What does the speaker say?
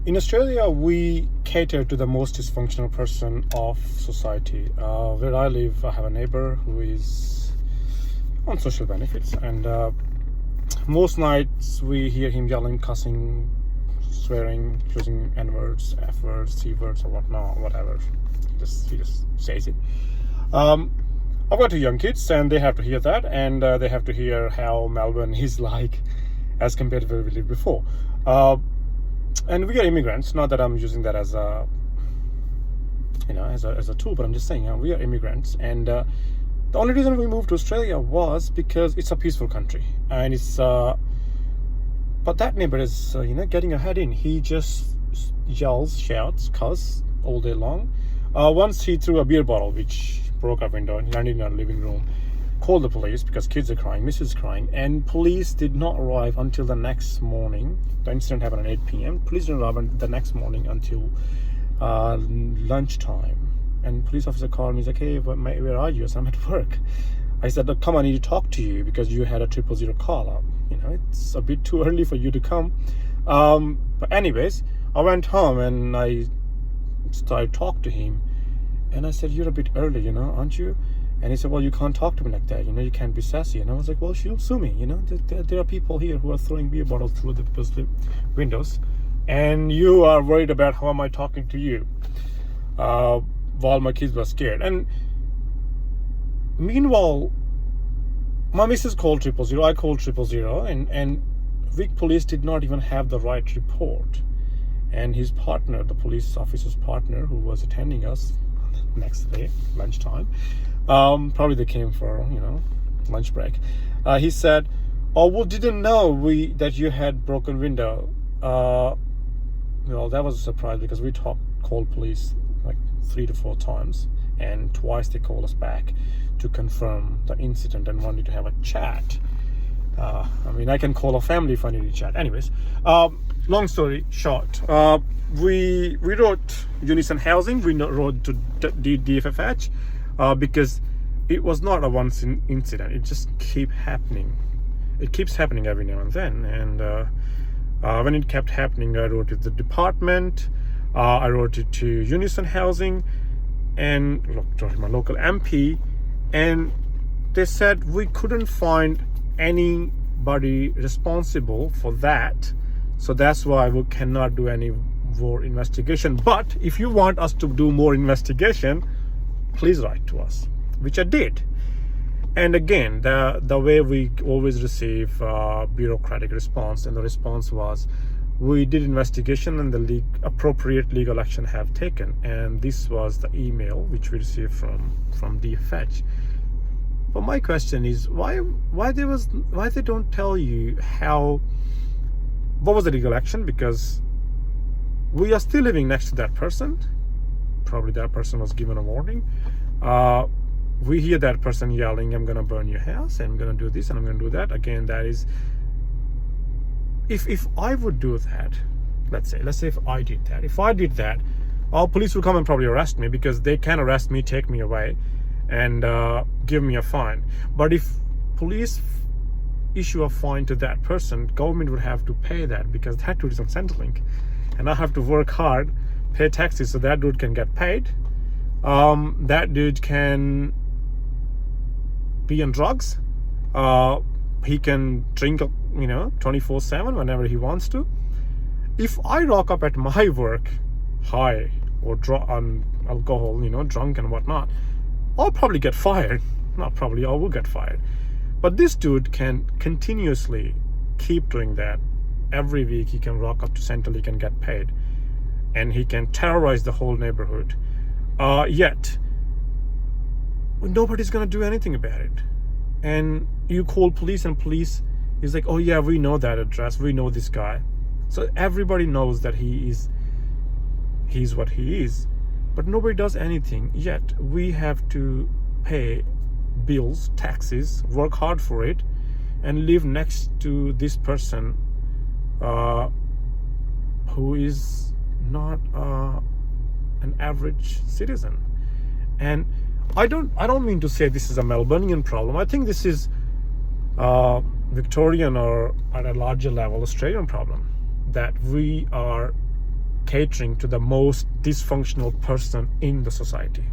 In Australia, we cater to the most dysfunctional person of society. Where I live, I have a neighbor who is on social benefits, and most nights we hear him yelling, cussing, swearing, using N-words, F-words, C-words, or whatnot, whatever. He just says it. I've got two young kids, and they have to hear that, and they have to hear how Melbourne is like as compared to where we lived before. And we are immigrants. Not that I'm using that as a, as a tool, but I'm just saying, we are immigrants, and the only reason we moved to Australia was because it's a peaceful country, and it's. But that neighbor is, getting ahead in. He just yells, shouts, cuss all day long. Once he threw a beer bottle, which broke our window, and landed in our living room. Called the police because kids are crying, Mrs. is crying, and police did not arrive until the next morning. The incident happened at 8 p.m. Police didn't arrive the next morning until lunchtime. And police officer called me. He's like, "Hey, where are you?" I said, "I'm at work." I said, "Look, come, I need to talk to you because you had a 000 call. It's a bit too early for you to come." But anyways, I went home and I started talking to him. And I said, "You're a bit early, aren't you?" And he said, "Well, you can't talk to me like that. You can't be sassy." And I was like, "Well, she'll sue me. There are people here who are throwing beer bottles through the windows. And you are worried about how am I talking to you while my kids were scared." And meanwhile, my missus called 000, I called 000, and Vic police did not even have the right report. And his partner, the police officer's partner, who was attending us next day, lunchtime, probably they came for, lunch break. He said, "Oh, well, didn't know that you had broken window." That was a surprise because we called police like 3 to 4 times, and twice they called us back to confirm the incident and wanted to have a chat. I can call a family if I need to chat. Anyways, long story short, we wrote Unison Housing. We wrote to DFFH because it was not a once incident. It just keeps happening. It keeps happening every now and then. And when it kept happening, I wrote it to the department. I wrote it to Unison Housing and my local MP, and they said we couldn't find anybody responsible for that, so that's why we cannot do any more investigation. But if you want us to do more investigation, please write to us, which I did. And again, the way we always receive bureaucratic response, and the response was, we did investigation and the appropriate legal action have taken. And this was the email which we received from DFH. But my question is, why they don't tell you what was the legal action? Because we are still living next to that person. Probably that person was given a warning. We hear that person yelling, "I'm gonna burn your house, and I'm gonna do this, and I'm gonna do that." Again, that is, if I would do that, let's say if I did that, our police will come and probably arrest me, because they can arrest me, take me away, and give me a fine. But if police issue a fine to that person, government would have to pay that, because that dude is on Centrelink, and I have to work hard, pay taxes, so that dude can get paid. That dude can be on drugs. He can drink 24/7 whenever he wants to. If I rock up at my work high or on alcohol, drunk and whatnot, I'll probably get fired. Not probably, I will get fired. But this dude can continuously keep doing that. Every week he can rock up to Central, he can get paid, and he can terrorize the whole neighborhood. Yet nobody's gonna do anything about it. And you call police, and police is like, "Oh yeah, we know that address, we know this guy." So everybody knows that he's what he is, but nobody does anything. Yet we have to pay bills, taxes, work hard for it, and live next to this person who is not an average citizen. And I don't mean to say this is a Melbourneian problem. I think this is Victorian, or at a larger level Australian problem, that we are catering to the most dysfunctional person in the society.